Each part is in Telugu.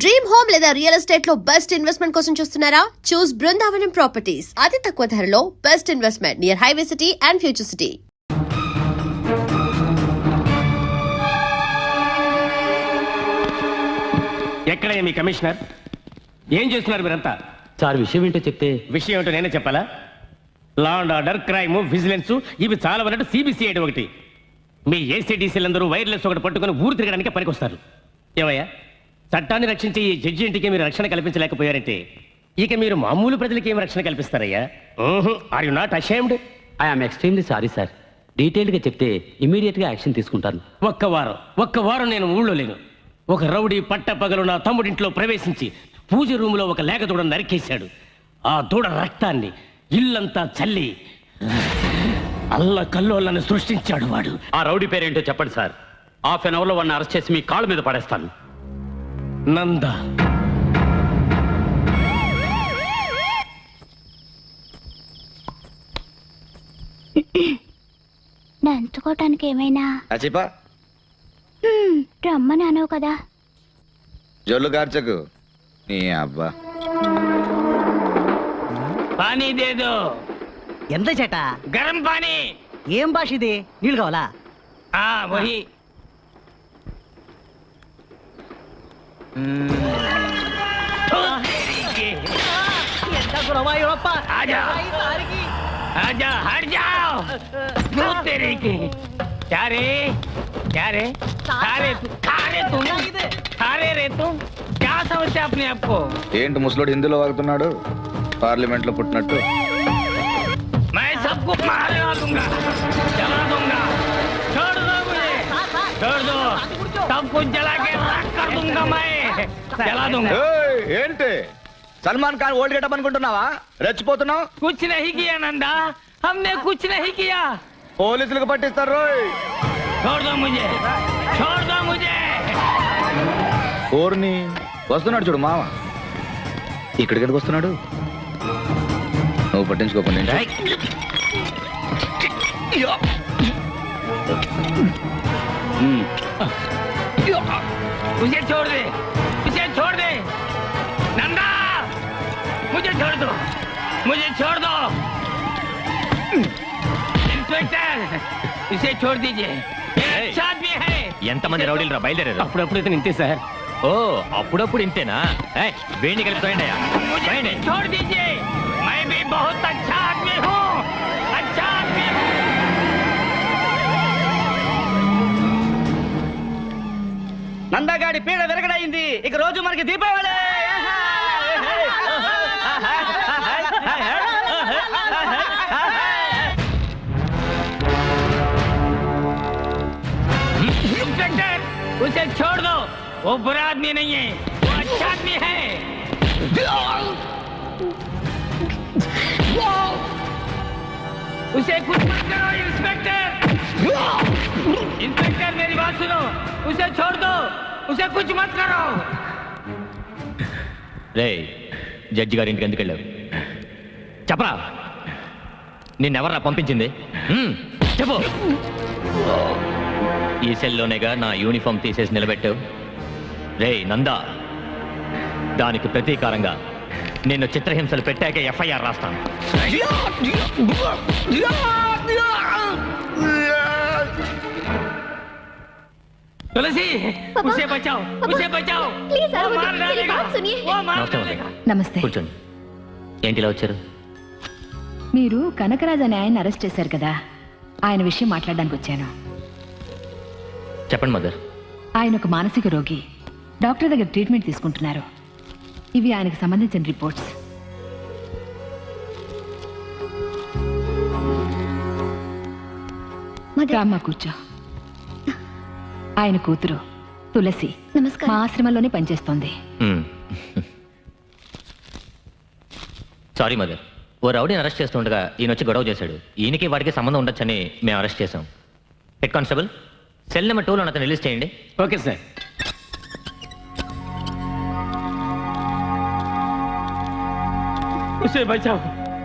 డ్రీమ్ హోమ్ లేదా రియల్ ఎస్టేట్ లో బెస్ట్ ఇన్వెస్ట్మెంట్ కోసం చూస్తున్నారా? చూస్ బృందావనం ప్రాపర్టీస్. అతి తక్కువ ధరలో best investment near highway city and future city. ఎక్కడ మీ కమిషనర్? ఏం చేస్తున్నారు మీరంతా? సార్ విషయం ఏంటో చెప్తే. విషయం ఏంటో నేనే చెప్పాలా? Law and order, crime, vigilance ఇవి చాలా వరకు సిబిసిఐడి ఒకటి. మీ ఏసీడీసీలందరూ వైర్లెస్ ఒకటి పట్టుకుని ఊరు తిరగడానికి పనికొస్తారు. ఏమయ్యా, చట్టాన్ని రక్షించే ఈ జడ్జి ఇంటికి మీరు రక్షణ కల్పించలేకపోయారంటే ఇక మీరు మామూలు ప్రజలకి ఏమి రక్షణ కల్పిస్తారయ్యా? Are you not ashamed? I'm extremely sorry sir. డీటెయిల్డ్గా చెప్తే ఇమీడియట్గా యాక్షన్ తీసుకుంటాను. ఒక్క వారం నేను ఊళ్ళో లేను. ఒక రౌడీ పట్టపగలు నా తమ్ముడింట్లో ప్రవేశించి పూజ రూములో ఒక లేక దూడను నరికేశాడు. ఆ దూడ రక్తాన్ని ఇల్లంతా చల్లి అల్ల కల్లోలను సృష్టించాడు వాడు. ఆ రౌడీ పేరేంటో చెప్పండి సార్. హాఫ్ అన్ అవర్లో వాడిని అరెస్ట్ చేసి మీ కాళ్ళ మీద పడేస్తాను. నంద. నంచుకోవటానికి ఏమైనా రమ్మని అనవు కదా. జొల్లు కార్చకు నీ అబ్బా. పానీ దేదో. ఎంత చేట? గరం పానీ. ఏం భాష ఇది? నీళ్ళు కావాలా? వహి. आजा, आजा, हट जाओ। भूत तेरे के। क्या रे? क्या रे? खा रहे तुम? खा रे तुम? क्या समझते अपने आप को? ఏంటి ముసలోడు హిందీలో వాగుతున్నాడు? పార్లమెంట్ లో పుట్టినట్టు. मैं सबको मारवा दूंगा, जला दूंगा. छोड़ दो मुझे, छोड़ दो. सब कुछ जला के राख कर दूंगा मैं. जला दूंगा. ఏయ్, ఏంటి సల్మాన్ ఖాన్ ఓల్డ్ గెటప్ అనుకుంటున్నావా? రెచ్చిపోతున్నావు. कुछ नहीं किया नंदा, हमने कुछ नहीं किया. పోలీసులకు పట్టిస్తారు రోయ్. छोड़ दो मुझे, छोड़ दो मुझे. ఓర్ని వస్తున్నాడు చూడు మామ. ఇక్కడికి ఎందుకు వస్తున్నాడు? నువ్వు పట్టించుకోకుండా मुझे छोड़ दे, मुझे छोड़ दे नंदा. मुझे छोड़ दो, मुझे छोड़ दो. इंस्पेक्टर, इसे छोड़ दीजिए. अच्छा आदमी है. ఎంతమంది రౌడీలు రా బయలుదేరారు? అప్పుడప్పుడు ఇంతే సార్. ఓ అప్పుడప్పుడు ఇంతేనా? వేణి కలిపి मुझे छोड़ दीजिए. मैं भी बहुत अच्छा आदमी हूँ, अच्छा आदमी हूँ. నందగాడి పీడ విరగడైంది. ఇక రోజు మనకి దీపావళి. इंस्पेक्टर, उसे छोड़ दो. वो बुरा आदमी नहीं है, वो अच्छा आदमी है. उसे कुछ मत करो इंस्पेक्टर. इंस्पेक्टर मेरी बात सुनो, उसे छोड़ दो, उसे कुछ मत करो. రే జడ్జి గారి ఇంటికి ఎందుకు వెళ్ళావు? చెప్పరా, నిన్నెవర్రా పంపించింది? చెప్పు. ఈ సెల్లోనేగా నా యూనిఫామ్ తీసేసి నిలబెట్టావు. రే నందా, దానికి ప్రతీకారంగా నిన్ను చిత్రహింసలు పెట్టాక ఎఫ్ఐఆర్ రాస్తాను. तुलसी, उसे बचाओ, उसे बचाओ. प्लीज वो मार डालेगा, वो मार నమస్తే डालेगा. నమస్తే. కూర్చోండి. ఏంటి ఇలా వచ్చారు? మీరు కనకరాజ్ అనే ఆయన అరెస్ట్ చేశారు కదా, ఆయన విషయం మాట్లాడడానికి వచ్చాను. చెప్పండి మదర్. ఆయన ఒక మానసిక రోగి. డాక్టర్ దగ్గర ట్రీట్మెంట్ తీసుకుంటున్నారు. ఇవి ఆయనకు సంబంధించిన రిపోర్ట్స్. రామ్మ కూర్చో. ఆయన కూతురు తులసి నమస్కారం. మా ఆశ్రమంలోనే పనిచేస్తోంది. సారీ మదర్, ఓ రౌడీని అరెస్ట్ చేస్తుండగా ఈయన వచ్చి గొడవ చేశాడు. ఈయనకి వాడికి సంబంధం ఉండొచ్చని మేము అరెస్ట్ చేశాం. హెడ్ కానిస్టేబుల్, సెల్ నెంబర్ 2లో అతను రిలీజ్ చేయండి. Okay sir. उसे बचाओ,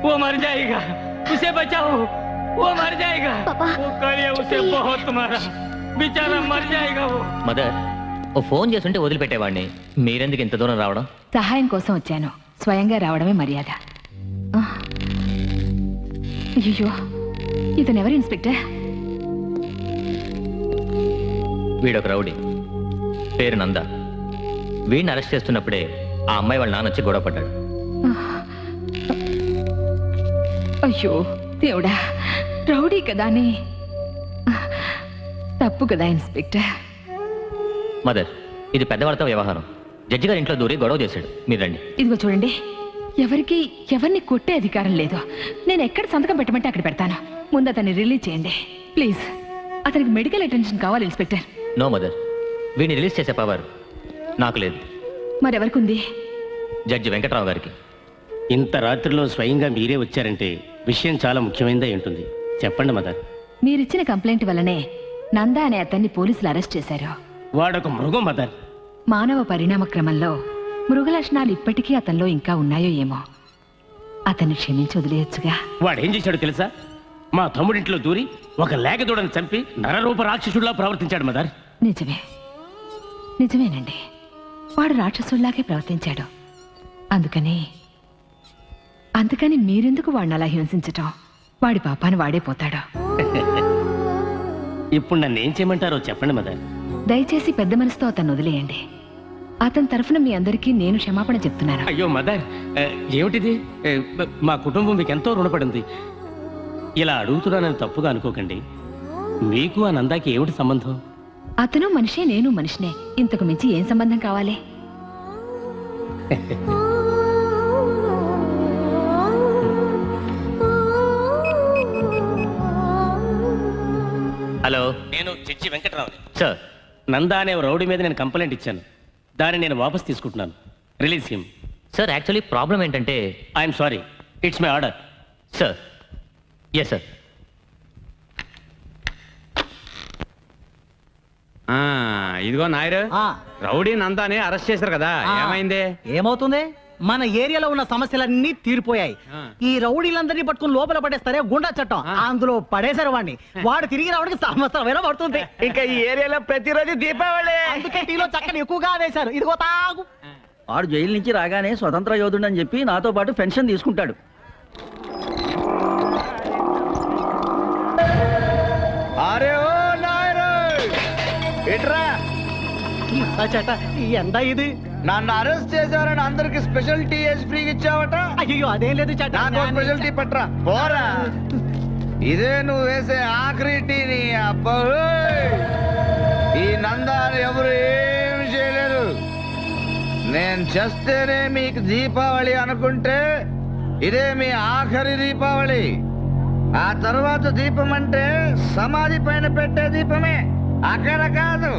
वो मर जाएगा. उसे बचाओ, वो मर जाएगा. पापा, वो कालिया उसे प्लीज. बहुत मारा, बेचारा मर जाएगा वो. మదర్, ఓ ఫోన్ చేస్తుంటే వదిలిపెట్టేవాడిని. మీరెందుకు ఇంత దూరం రావడం? సహాయం కోసం వచ్చాను, స్వయంగా రావడమే మర్యాద. అయ్యో, ఇతనెవరు ఇన్స్పెక్టర్? వీడొక రౌడీ, పేరు నంద. వీడిని అరెస్ట్ చేస్తున్నప్పుడే ఆ అమ్మాయి వాళ్ళ నాన్న వచ్చి గొడవ పడ్డాడు. అయ్యో దేవుడా, రౌడీ కదా అని. తప్పు కదా ఇన్స్పెక్టర్. మదర్, ఇది పెద్దవాళ్ళతో వ్యవహారం. జడ్జి గారి ఇంట్లో దూరి గొడవ చేశాడు. మీరు రండి. ఇదిగో చూడండి, ఎవరిని కొట్టే అధికారం లేదు. నేను ఎక్కడ సంతకం పెట్టమంటే అక్కడ పెడతాను. ముందు అతన్ని రిలీజ్ చేయండి ప్లీజ్. అతనికి మెడికల్ అటెన్షన్ కావాలి ఇన్స్పెక్టర్. నో మదర్, వీడిని రిలీజ్ చేసే పవర్ నాకు లేదు. మరెవరికి ఉంది? జడ్జి వెంకట్రావు గారికి. ఇంత రాత్రిలో స్వయంగా మీరే వచ్చారంటే విషయం చాలా ముఖ్యమైనదే ఉంటుంది. చెప్పండి మదర్. మీరిచ్చిన కంప్లైంట్ వల్లనే నందా అనే అతన్ని పోలీసులు అరెస్ట్ చేశారు. వాడొక మృగం మదర్. మానవ పరిణామ క్రమంలో మృగ లక్షణాలు ఇప్పటికీ అతనిలో ఇంకా ఉన్నాయో ఏమో. అతన్ని క్షమించి వదిలేయచ్చుగా. వాడేం చేశాడో తెలుసా? మా తమ్ముడింట్లో దూరి ఒక లేగదూడని చంపి నరరూప రాక్షసుడిలా ప్రవర్తించాడు మదర్. నిజమేనండి, వాడు రాక్షసుడిలాగే ప్రవర్తించాడు. అందుకని మీరెందుకు వాడిని అలా హింసించటం? వాడి పాపాన్ని వాడే పోతాడు. ఇప్పుడు నన్ను ఏం చేయమంటారో చెప్పండి మదర్. దయచేసి పెద్ద మనసుతో అతన్ని వదిలేయండి. అతని తరఫున మీ అందరికీ నేను క్షమాపణ చెప్తున్నాను. అయ్యో మదర్, ఏమిటిది? మా కుటుంబం మీకు ఎంతో రుణపడింది. ఇలా అడుగుతున్నానని తప్పుగా అనుకోకండి. మీకు ఆ నందాకి ఏమిటి సంబంధం? అతను మనిషే, నేను మనిషినే. ఇంతకు మించి ఏం సంబంధం కావాలి? హలో, నేను జడ్జి వెంకట్రావుని. సార్. నందా అనే రౌడీ మీద నేను కంప్లైంట్ ఇచ్చాను. దాన్ని నేను వాపస్ తీసుకుంటున్నాను. Release him. Sir, actually problem ఏంటంటే... I'm sorry, it's my order. Sir, yes sir. ఇదిగో నాయరు, రౌడీ నందాని అరెస్ట్ చేశారు కదా, ఏమైంది? ఏమవుతుంది? మన ఏరియాలో ఉన్న సమస్యలన్నీ తీరిపోయాయి. ఈ రౌడీలందరినీ పట్టుకుని లోపల పడేస్తారే గుండా చట్టం, అందులో పడేశారు వాడిని. వాడు తిరిగి రావడానికి సంవత్సరం పడుతుంది. ఇంకా ఈ ఏరియాలో ప్రతిరోజు దీపావళి. అందుకే టీలో చక్కని ఎక్కువగా వేశారు. ఇదిగో తాగు. వాడు జైలు నుంచి రాగానే స్వతంత్ర యోధుడు అని చెప్పి నాతో పాటు పెన్షన్ తీసుకుంటాడు. అరే ఓ నాయరు, ఇట్రా. చట ఎంత ఇది? నన్ను అరెస్ట్ చేశారని అందరికి స్పెషల్ టీ వేసి ఫ్రీగా ఇచ్చావట. అయ్యో అదేం లేదు చట. నాకు స్పెషల్ టీ పట్రా. పోరా, ఇదే నువ్వు వేసే ఆఖరి టీ. నీ అబ్బా, ఈ నందాన్ని ఎవరు ఏమి చేయలేరు. నేను చేస్తేనే మీకు దీపావళి అనుకుంటే ఇదే మీ ఆఖరి దీపావళి. ఆ తర్వాత దీపం అంటే సమాధి పైన పెట్టే దీపమే. అక్కడ కాదు,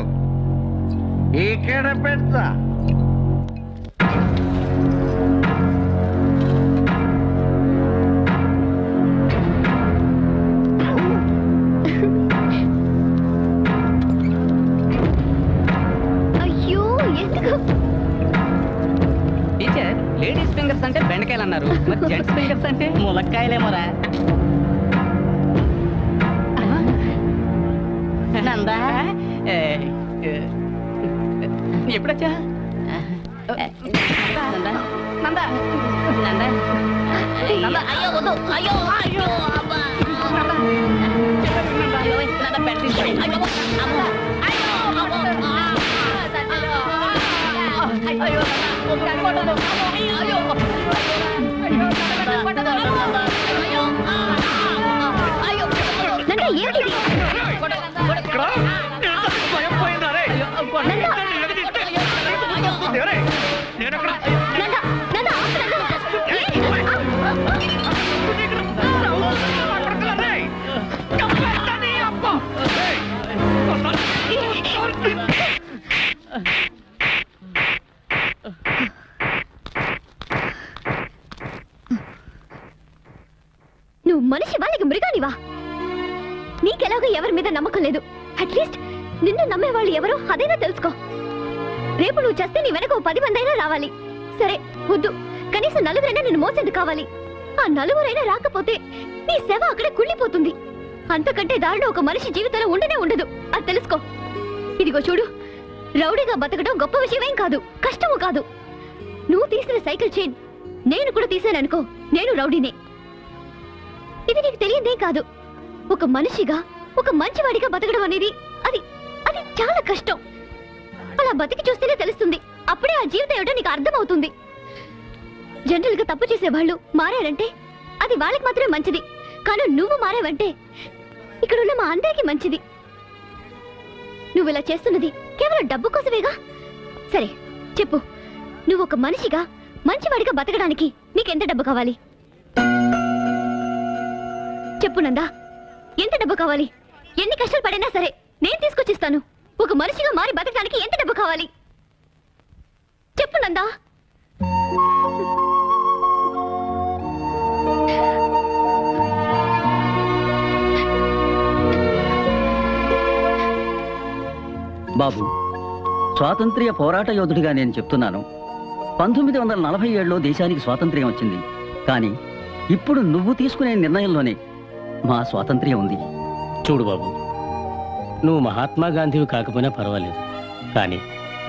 ఇక్కడ పెడతా. అయ్యో ఎందుకు? టీచర్, లేడీస్ ఫింగర్స్ అంటే బెండకాయలు అన్నారు, మరి జెంట్స్ ఫింగర్స్ అంటే ములక్కాయలేమోరా. నందా, ఎప్పుడొచ్చా? నందా, నందా, నందా, నందా. అయ్యో వద్దు, అయ్యో అయ్యో అబ్బా. నందా, అయ్యో నందా పెట్టింది. అయ్యో అమ్మ, అయ్యో అమ్మ, అయ్యో నందా, అయ్యో అయ్యో నందా, ఏమిటి? నువ్వు మనిషివా లేక మృగానివా? నీకెలాగో ఎవరి మీద నమ్మకం లేదు. అట్లీస్ట్ నిన్ను నమ్మేవాళ్ళు ఎవరో అదైనా తెలుసుకో. రేపు నువ్వు చేస్తే నీ వెనక 10 మంది అయినా రావాలి. సరే వద్దు, కనీసం 4 నిన్ను మోసేది కావాలి. ఆ 4 రాకపోతే నీ సేవ అక్కడే కుళ్ళిపోతుంది. అంతకంటే దారుణం ఒక మనిషి జీవితంలో ఉండనే ఉండదు. అది తెలుసుకో. ఇదిగో చూడు, రౌడీగా బతకడం గొప్ప విషయమేం కాదు, కష్టము కాదు. నువ్వు తీసిన సైకిల్ చైన్ నేను కూడా తీసాననుకో, నేను రౌడీనే. ఇది నీకు తెలియదేం కాదు. ఒక మనిషిగా, ఒక మంచివాడిగా బతకడం అనేది అది అది చాలా కష్టం. అలా బతికి చూస్తేనే తెలుస్తుంది. అప్పుడే ఆ జీవితం ఏమిటో నీకు అర్థమవుతుంది. జనరల్ గా తప్పు చేసేవాళ్ళు మారారంటే అది వాళ్ళకి మాత్రమే మంచిది. కానీ నువ్వు మారావంటే ఇక్కడున్న మా అందరికీ మంచిది. నువ్వు ఇలా చేస్తున్నది కేవలం డబ్బు కోసమేగా? సరే చెప్పు, నువ్వు ఒక మనిషిగా మంచివాడిగా బతకడానికి నీకెంత డబ్బు కావాలి? చెప్పు నందా, ఎంత డబ్బు కావాలి? ఎన్ని కష్టాలు పడినా సరే నేను తీసుకొచ్చిస్తాను. ఒక మనిషిగా మారి బతకడానికి ఎంత డబ్బు కావాలి చెప్పు నందా. బాబు, స్వాతంత్ర్య పోరాట యోధుడిగా నేను చెప్తున్నాను. 1947లో దేశానికి స్వాతంత్ర్యం వచ్చింది. కానీ ఇప్పుడు నువ్వు తీసుకునే నిర్ణయంలోనే మా స్వాతంత్ర్యం ఉంది. చూడు బాబు, నువ్వు మహాత్మా గాంధీవి కాకపోయినా పర్వాలేదు, కానీ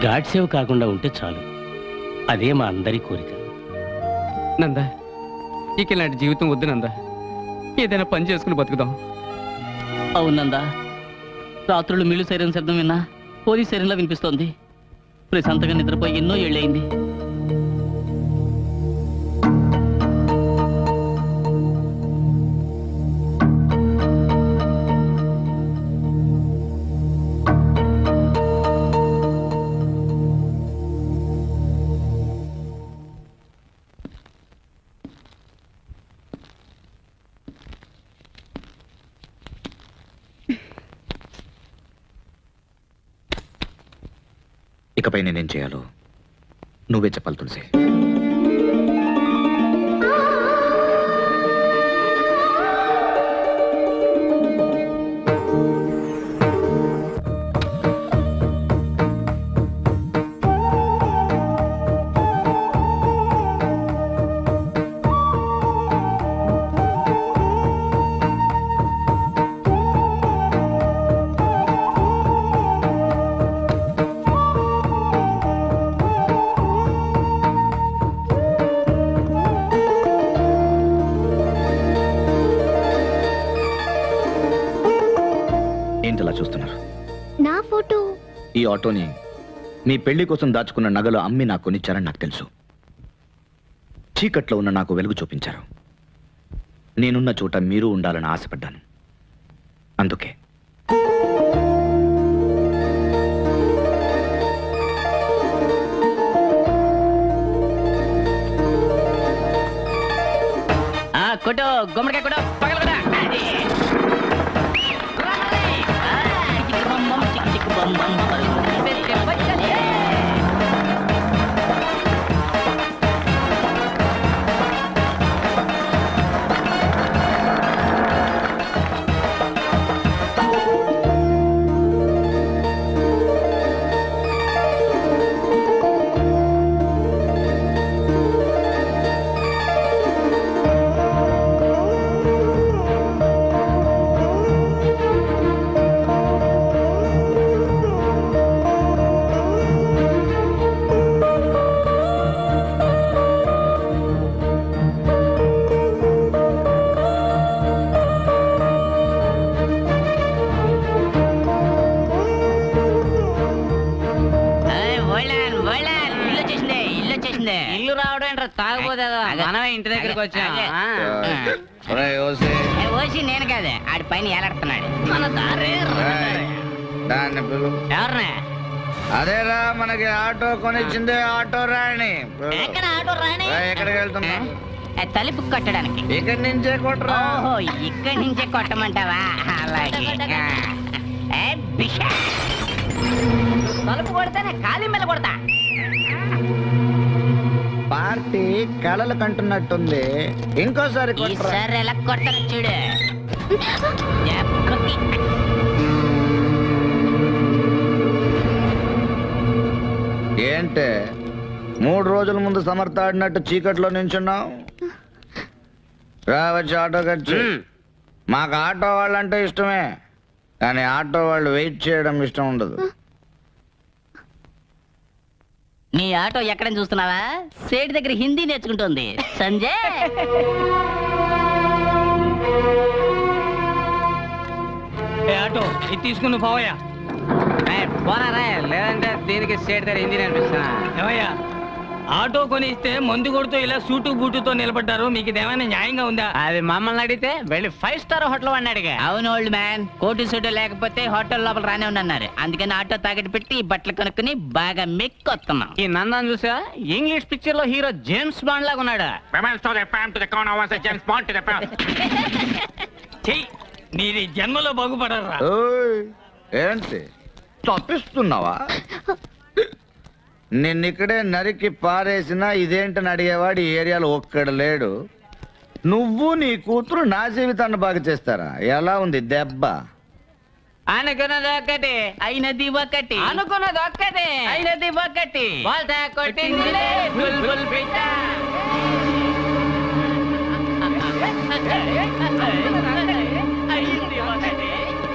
గాడ్సేవ్ కాకుండా ఉంటే చాలు. అదే మా అందరి కోరిక. నందా, ఇక ఇలాంటి జీవితం వద్దు నందా. ఏదైనా పని చేసుకుని బతుకుదాం. అవునందా, రాత్రులు మిల్లు సైరన్ శబ్దం విన్నా పోలీస్ సైరన్లా వినిపిస్తోంది. ప్రశాంతంగా నిద్రపోయి ఎన్నో ఏళ్ళయింది. ఇకపై నేనేం చేయాలో నువ్వే చెప్పాలి తులసి. ఏంటలా చూస్తున్నారు? నా ఫోటో ఈ ఆటోని మీ పెళ్లి కోసం దాచుకున్న నగలు అమ్మి నాకు కొనిచ్చారని నాకు తెలుసు. చీకట్లో ఉన్న నాకు వెలుగు చూపించారు. నేనున్న చోట మీరు ఉండాలని ఆశపడ్డాను. అందుకే కొట్టు గుమ్మడికాయ కొట్టు, పగల కొట్టు. ఇల్లు రావడం ఏంట్రా తాగబోదే, మనమే ఇంటి దగ్గరికి వచ్చాం. ఓసి నేను కాదే, ఆడి పైన ఏలాడుతున్నాడు. మన దారే ఎవరినే? అదేరా మనకి ఆటో కొనిచ్చిందే ఆటో రాణి. ఎక్కడ ఆటో రాణి? ఎక్కడికి వెళ్తున్నా? తలుపు కొట్టడానికి. ఇక్కడి నుంచే కొట్టరా? ఓహో, ఇక్కడి నుంచే కొట్టమంటావా? అలాగే. తలుపు కొడితేనే ఖాళీ మీద కొడతా. పార్టీ కళలు కంటున్నట్టుంది. ఇంకోసారి ఈసారి ఎలా కొడతాను చూడు. ఏంటే 3 రోజుల ముందు సమర్థ ఆడినట్టు చీకట్లో నించున్నావు? రావచ్చు ఆటో ఖర్చు. మాకు ఆటో వాళ్ళంటే ఇష్టమే, కానీ ఆటో వాళ్ళు వెయిట్ చేయడం ఇష్టం ఉండదు. నీ ఆటో ఎక్కడని చూస్తున్నావా? సేటి దగ్గర హిందీ నేర్చుకుంటుంది సంజయ్. ఆటో ఇది తీసుకుని పోవయ్యా. పోనారా, లేదంటే దీనికి స్టేట్ దగ్గర హిందీ నేర్పిస్తున్నా. ఏమయ్యా, ఆటో కొనిస్తే మందు కొడుతూ ఇలా సూటు బూటుతో నిలబడ్డారు, మీకు ఇదేమైనా న్యాయంగా ఉందా? అది మమ్మల్ని అడిగితే వెళ్ళి 5 స్టార్ హోటల్ వాడిని అడిగా. అవును ఓల్డ్ మ్యాన్, కోటి సూటు లేకపోతే హోటల్ లోపల రానే ఉన్నారు. అందుకని ఆటో తాకట్టు పెట్టి ఈ బట్టలు కొనుక్కుని బాగా మెక్కొస్తున్నాం. ఈ నందాన్ని చూసా, ఇంగ్లీష్ పిక్చర్ లో హీరో జేమ్స్ బాండ్ లాగా ఉన్నాడు. చెయ్యి, నీది జన్మలో బాగుపడరా. ఓయ్, ఏంటి తప్పిస్తున్నావా? నిన్నిక్కడే నరికి పారేసినా ఇదేంటని అడిగేవాడు ఈ ఏరియాలో ఒక్కడ లేడు. నువ్వు నీ కూతురు నా జీవితాన్ని బాగా చేస్తారా? ఎలా ఉంది దెబ్బ? అనుకున్నది ఒకటి అయినది ఒకటి, అనుకున్నది ఒక్కటే, అయినది ఒకటి. బోల్తా కొట్టిందిలే బుల్బుల్ పిట్ట.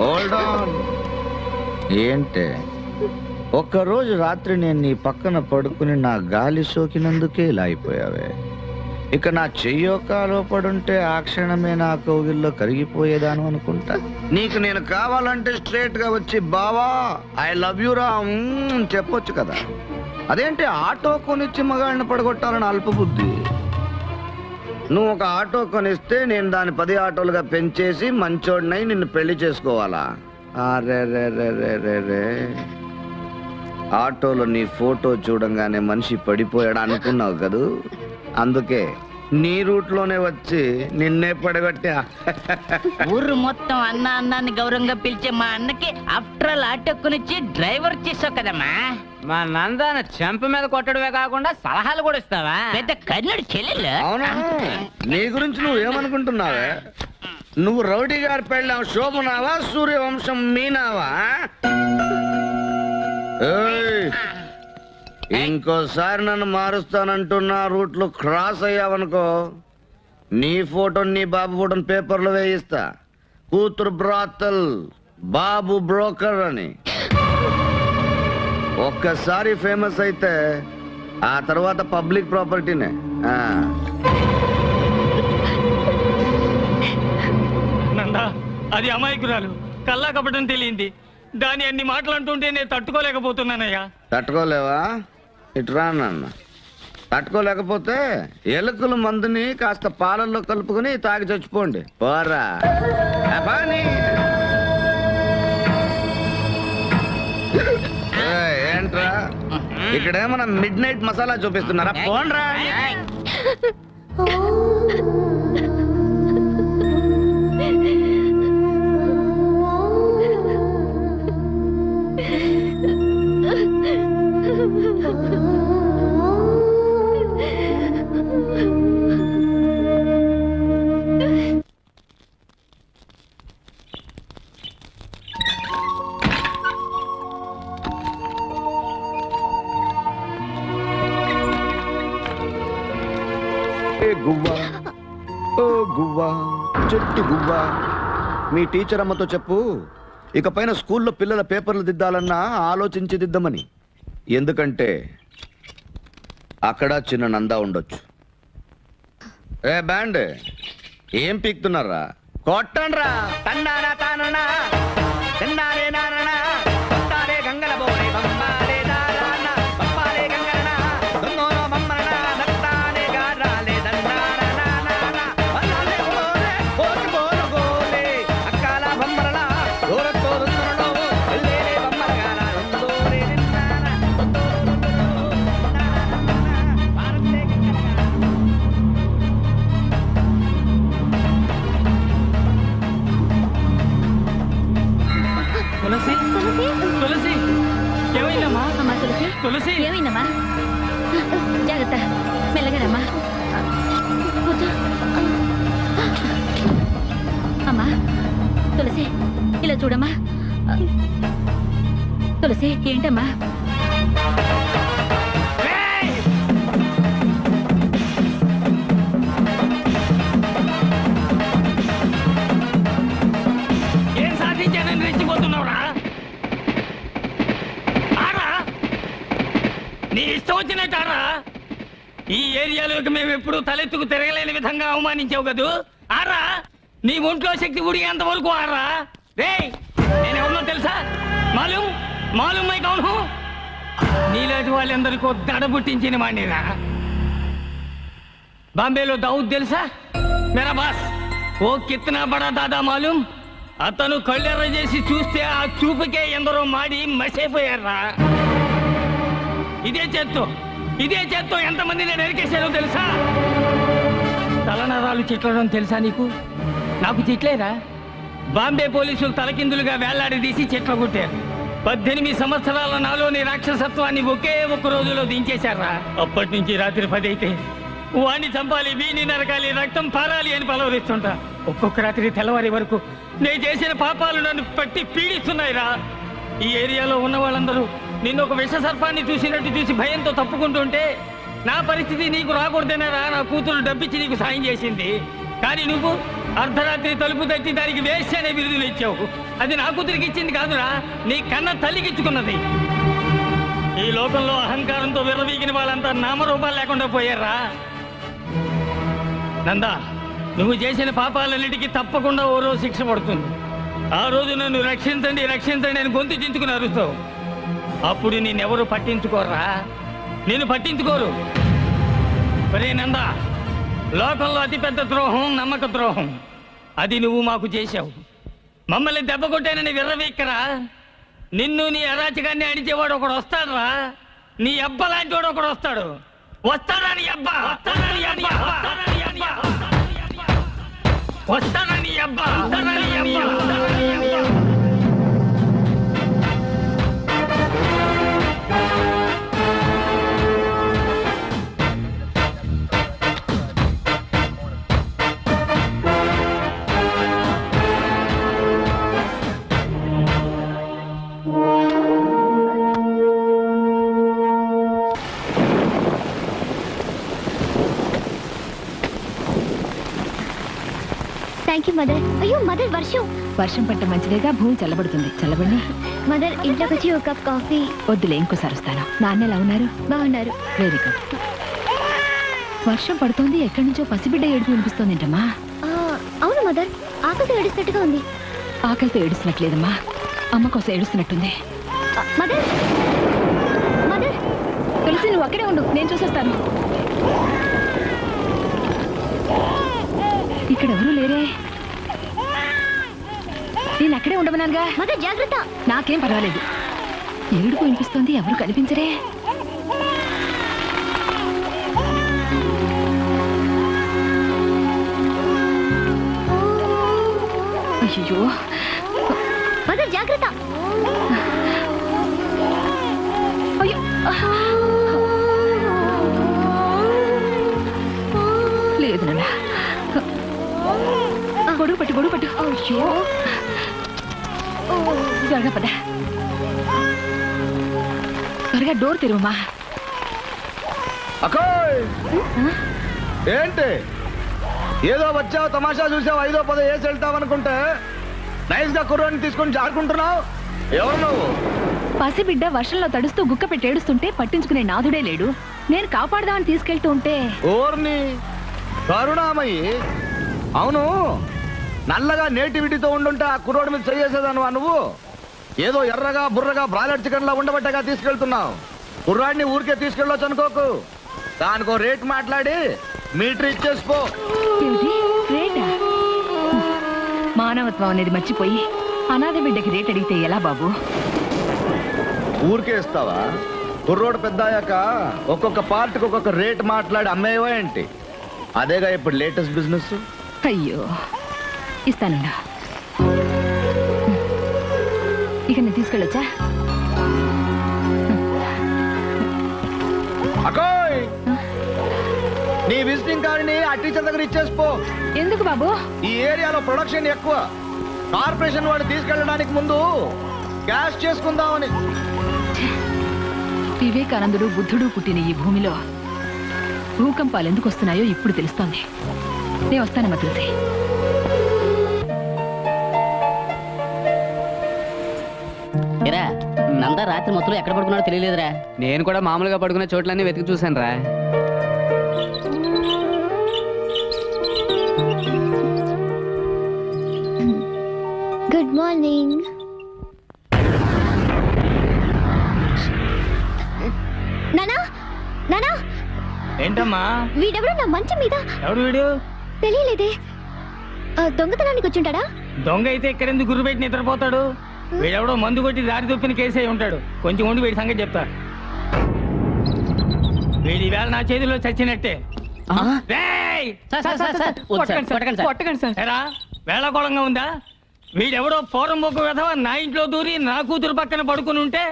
Hold on. ఏంటే ఒక్కరోజు రాత్రి నేను నీ పక్కన పడుకుని నా గాలి సోకినందుకే ఇలా అయిపోయావే. ఇక నా చెయ్యో కాలో పడుంటే ఆ క్షణమే నా కౌగిల్లో కరిగిపోయేదాను అనుకుంటా. నీకు నేను కావాలంటే స్ట్రేట్ గా వచ్చి బావా ఐ లవ్ యూ రా చెప్పొచ్చు కదా. అదేంటి ఆటో కొనిచ్చి మగాడిని పడగొట్టాలని అల్పబుద్ధి. నువ్వు ఒక ఆటో కొనిస్తే నేను దాన్ని 10 ఆటోలుగా పెంచేసి మంచోడినై నిన్ను పెళ్లి చేసుకోవాలా? అరే రే రే రే రే రే, ఆటోలో నీ ఫోటో చూడంగానే మనిషి పడిపోయాడు అనుకున్నావు కదూ, అందుకే నీ రూట్లోనే వచ్చి నిన్నే పడగొట్టా. ఊరు మొత్తం అన్న అన్నాన్ని గౌరవంగా పిలిచే మా అన్నకి ఆఫ్టర్ ఆల్ ఆటో కొనిచ్చి డ్రైవర్ చేసావు కదమ్మా. మా నందాన్ని చెంప మీద కొట్టడమే కాకుండా సలహాలు కూడా ఇస్తావా? పెద్ద కర్ణుడు చెల్లెలు. అవునా? నీ గురించి నువ్వేమనుకుంటున్నావే? నువ్వు రౌడీ గారి పెళ్ళాం శోభనావా, సూర్యవంశం మీనావా? ఏయ్, ఇంకోసారి నన్ను మారుస్తానంటున్నా రూట్లు క్రాస్ అయ్యావనుకో నీ ఫోటో నీ బాబు ఫోటోని పేపర్లో వేయిస్తా. కూతురు బ్రాతల్, బాబు బ్రోకర్ అని. ఒక్కసారి ఫేమస్ అయితే ఆ తర్వాత పబ్లిక్ ప్రాపర్టీనే. నందా, అది అమాయకురాలు, కల్లా కపటం తెలియంది. దాని అన్ని మాటలు అంటుంటే నేను తట్టుకోలేకపోతున్నానయ్యా. తట్టుకోలేవా? ఇట్రా నాన్న. తట్టుకోలేకపోతే ఎలుకల మందుని కాస్త పాలల్లో కలుపుకుని తాగి చచ్చిపోండి. పోరా అబాని. ఏంట్రా ఇక్కడేమన్నా మిడ్ నైట్ మసాలా చూపిస్తున్నారా? పోండ్రా. గువ్వా, ఓ గువ్వా, చెట్టు గువ్వా, మీ టీచర్ అమ్మతో చెప్పు ఇకపైన స్కూల్లో పిల్లల పేపర్లు దిద్దాలన్నా ఆలోచించి దిద్దమని. ఎందుకంటే అక్కడ చిన్న నందా ఉండొచ్చు. ఏ బ్యాండ్ ఏం పీక్తున్నారా? కొట్టండ్రా. తన్నానా తాననా తన్నారే నాననా కొట్టారే గంగల బోరే బొమ్మారే దారానా బొమ్మారే గంగలనా దొంగోనో బొమ్మలనా దత్తానే గారాలే దన్నానా నానా వల్లాలే బోరే బోరు బోరు గోలే అక్కాల బొమ్మలనా దూరతో రుందరలో ఎల్లేలే బొమ్మలగాల రుందోరే నిన్నానా భారతే తులసి, తులసి, ఏమైందమ్మా? అమ్మా తులసి, తులసి, ఏమైందమ్మా? జాగ్రత్త, మెల్లగానమ్మా. కూర్చో. అమ్మా తులసి, ఇలా చూడమ్మా. తులసి, ఏంటమ్మా? ఏం సాధించానని రెచ్చిపోతున్నావురా? నీ ఇష్టం వచ్చిన ఈ ఏరియాలోకి మేము ఎప్పుడు తలెత్తుకు తిరగలేని విధంగా అవమానించావు కదూ ఆరా నీ ఒంట్లో శక్తి ఉడిగేంత వరకు ఆరా రేయ్ నేనెవరినో తెలుసా మాలూమ్ మాలూమ్ మై కౌన్ హూ నీలాంటి వాళ్ళందరికీ దడ పుట్టించిన వాడినిరా బాంబేలో దావుద్ తెలుసా మేరా బాస్ ఓ కిత్నా బడా దాదా మాలూమ్ అతను కళ్ళెర్ర చేసి చూస్తే ఆ చూపుకే ఎందరో మాడి మసైపోయారా ఇదే చేత్తో ఎంతమందిని నరికేశారో తెలుసా తలనరాలు చిట్లడం తెలుసా నీకు నాకు చిట్లేరా బాంబే పోలీసులు తలకిందులుగా వేలాడదీసి చెట్ల కొట్టారు 18 సంవత్సరాల నాలోని రాక్షసత్వాన్ని ఒకే ఒక్క రోజులో దించేశారా అప్పటి నుంచి రాత్రి 10 అయితే వాణ్ణి చంపాలి వీణ్ణి నరకాలి రక్తం పారాలి అని పలవరిస్తుంటా ఒక్కొక్క రాత్రి తెల్లవారి వరకు నేను చేసిన పాపాలు నన్ను పట్టి పీడిస్తున్నాయిరా ఈ ఏరియాలో ఉన్న వాళ్ళందరూ నిన్ను ఒక విష సర్పాన్ని చూసినట్టు చూసి భయంతో తప్పుకుంటుంటే నా పరిస్థితి నీకు రాకూడదేనారా నా కూతురు డబ్బిచ్చి నీకు సాయం చేసింది కానీ నువ్వు అర్ధరాత్రి తలుపు తట్టి దానికి వేస్ట్ అనే బిరుదులు ఇచ్చావు అది నా కూతురికి ఇచ్చింది కాదురా నీ కన్న తల్లికి ఇచ్చుకున్నది ఈ లోకంలో అహంకారంతో విర్రవీగిన వాళ్ళంతా నామరూపాలు లేకుండా పోయారా నందా నువ్వు చేసిన పాపాలన్నిటికీ తప్పకుండా ఓ రోజు శిక్ష పడుతుంది ఆ రోజు నన్ను రక్షించండి రక్షించండి అని గొంతు చించుకుని అరుస్తావు అప్పుడు నిన్నెవరు పట్టించుకోరా నేను పట్టించుకోరు ఒరే నందా లోకంలో అతిపెద్ద ద్రోహం నమ్మక ద్రోహం అది నువ్వు మాకు చేశావు మమ్మల్ని దెబ్బ కొట్టానని విర్రవీక్కరా నిన్ను నీ అరాచకాన్ని అడిచేవాడు ఒకడు వస్తాడురా నీ అబ్బ లాంటి వాడు ఒకడు వస్తాడు వస్తాడా నీ అబ్బా వస్తాడా నీ అబ్బా వస్తాడా నీ అబ్బా వస్తాడా నీ అబ్బా థ్యాంక్ యూ మదర్. అయ్యో మదర్ వర్షం పట్ట మంచిదేగా భూమి చల్లబడుతుంది చల్లబడి మదర్ ఇంట్లోకి వచ్చి ఒక కప్ కాఫీ. వద్దులే ఇంకోసారి వస్తాను. నాన్న ఎలా ఉన్నారు? బాగున్నారు. Very good. వర్షం పడుతోంది ఎక్కడి నుంచో పసిబిడ్డ ఏడుపు వినిపిస్తోంది ఏంటమ్మా? అవును మదర్ ఆకలితో ఏడుస్తున్నట్టుగా ఉంది. ఆకలితో ఏడుస్తున్నట్లేదమ్మా అమ్మ కోసం ఏడుస్తున్నట్టుంది. మదర్ మదర్ తులసి నువ్వు అక్కడే ఉండు నేను చూసేస్తాను. ఇక్కడ ఎవరూ లేరే. నేను అక్కడే ఉండమన్నానుగా. మదర్ జాగ్రత్త. నాకేం పర్వాలేదు. ఏడుపు వినిపిస్తోంది ఎవరు కనిపించరే. అయ్యో మదర్ జాగ్రత్త. అయ్యో లేదు నాన్న. గొడుగు పట్టు. అయ్యో త్వరగా పద. త్వరగా డోర్ తెరువమ్మా. అక్కోయ్ ఏంటి ఏదో వచ్చావు తమాషా చూసావు 5ో 10 వేసి వెళ్తావనుకుంటే నైస్ గా కుర్రాన్ని తీసుకొని జారుకుంటున్నావు. ఎవరు నువ్వు? పసిబిడ్డ వర్షంలో తడుస్తూ గుక్క పెట్టి ఏడుస్తుంటే పట్టించుకునే నాథుడే లేడు. నేను కాపాడదామని తీసుకెళ్తూ ఉంటే ఓర్ని కరుణామయ్యి. అవును నల్లగా నేటివిటీతో ఉండుంటే ఆ కుర్రోడి మీద చేసేదానువా నువ్వు? ఏదో ఎర్రగా బుర్రగా బ్రాయిలర్ చికెన్ లా ఉండబట్టగా తీసుకెళ్తున్నావు. కుర్రాడిని ఊరికే తీసుకెళ్ళొచ్చు అనుకోకు. దానికో రేట్ మాట్లాడి మీటర్ ఇచ్చేసిపో. రేటా? మానవత్వం అనేది మర్చిపోయి అనాథ బిడ్డకి రేట్ అడిగితే ఎలా బాబు? ఊరికే ఇస్తావా? కుర్రోడు పెద్ద అయ్యాక ఒక్కొక్క పార్ట్కి ఒక్కొక్క రేట్ మాట్లాడి అమ్మేవా ఏంటి? అదేగా ఇప్పుడు లేటెస్ట్ బిజినెస్. అయ్యో ఇస్తానండా. ఇక నేను తీసుకెళ్ళొచ్చా? అకోయ్ నీ విజిటింగ్ కార్డుని ఆ టీచర్ దగ్గర ఇచ్చేసిపో. ఎందుకు బాబు? ఈ ఏరియాలో ప్రొడక్షన్ ఎక్కువ. కార్పొరేషన్ వాడు తీసుకెళ్ళడానికి ముందు క్యాష్ చేసుకుందామని. వివేకానందుడు బుద్ధుడు పుట్టిన ఈ భూమిలో భూకంపాలు ఎందుకు వస్తున్నాయో ఇప్పుడు తెలుస్తోంది. నేను వస్తానమ్మా తులసి. నందా రాత్రి మొత్తం ఎక్కడ పడుకున్నాడో తెలియలేదురా. నేను కూడా మామూలుగా పడుకునే చోట్లన్నీ వెతికి చూశాను రా. Good morning. నానా నానా, ఏంటమ్మా? వీడెవడో నా మంచం మీద. ఎవడు వీడు? తెలియలేదే. దొంగతనానికి వచ్చుంటాడా? దొంగ అయితే ఇక్కడెందుకు గుర్రు పెట్టి నిద్రపోతాడు? వీడెవడో మందు కొట్టి దారి తొప్పిన కేసే ఉంటాడు. కొంచెం ఉండి వీడి సంగతి చెప్తా. వీడి వేళ నా చేతిలో చచ్చినట్టే. రేయ్! కొట్టకండి సార్. ఎరా, వేళకోళంగా ఉందా? వీడెవడో పూర్వం ఒక విధవ నా ఇంట్లో దూరి నా కూతురు పక్కన పడుకుని ఉంటే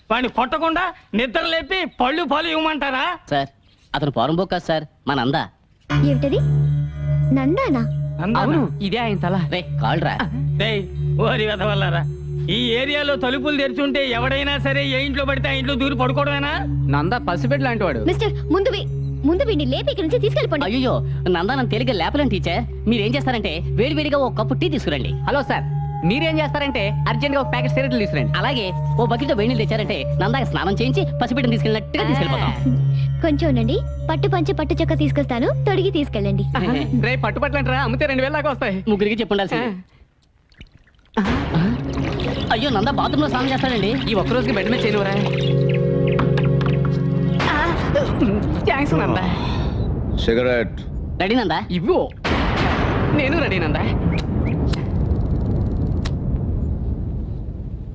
వాడిని కొట్టకుండా నిద్ర లేపి పళ్ళు ఇవ్వమంటారా? సార్ అతను పోరంబోక్ కాదు సార్, మా నందా. ఏమిటది? నందానా? అవును, ఇదే ఆయన తల. రే కాల్రా. రేయ్, ఓరి విధవల్లారా, ఈ ఏరియాలో తలుపులు తెరుచుంటే ఎవడైనా సరే ఏ ఇంట్లో పడితే ఆ ఇంట్లో దూరి పడుకోవడమేనా? నందా పసిబిడ్డ లాంటి వాడు. మిస్టర్, ముందు వీడిని లేపి ఇక్కడి నుంచి తీసుకెళ్ళిపోండి. అయ్యో నందా నన్ను తేలిగ్గా లేపలేను టీచర్. మీరేం చేస్తారంటే వేడివేడిగా ఒక కప్పు టీ తీసుకురండి. హలో సార్, మీరేం చేస్తారంటే అర్జెంట్ గా ఒక ప్యాకెట్ సిగరెట్లు తీసుకురండి. అలాగే ఓ బకెట్ వేడి నీళ్ళు తెచ్చారంటే నందాకి స్నానం చేయించి పసిబిడ్డను తీసుకెళ్ళినట్టుగా తీసుకెళ్ళిపోతాం. కొంచెం ఉండండి, పట్టు చొక్క తీసుకొస్తాను, తొడిగి తీసుకెళ్ళండి. రేపు పట్టుపట్లంటారా? అమ్మితే 2000 దాకా వస్తాయి. ముగ్గురికి చెప్పుండాల్సింది. అయ్యో నందా బాత్రూమ్ లో స్నానం చేస్తాడండి. ఈ ఒక్క రోజుకి బెడ్ మీద చేయనురా. Thanks Nanda. Cigarette ready Nanda? ఇవ్వు. నేను రెడీ నందా.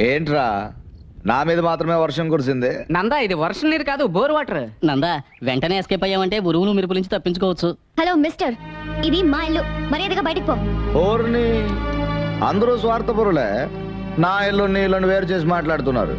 ఏంట్రా, నా మీద మాత్రమే వర్షం కురిసింది? నందా ఇది వర్షం నీరు కాదు, బోర్ వాటర్. నందా వెంటనే ఎస్కేప్ అయ్యామంటే ఉరువులు మెరుపుల నుంచి తప్పించుకోవచ్చు. హలో మిస్టర్, ఇది మా ఇల్లు, మర్యాదగా బయటకు పో. ఓర్ని, అందరూ స్వార్థపరులే. నా ఇల్లు నీ ఇల్లుని వేరు చేసి మాట్లాడుతున్నారు.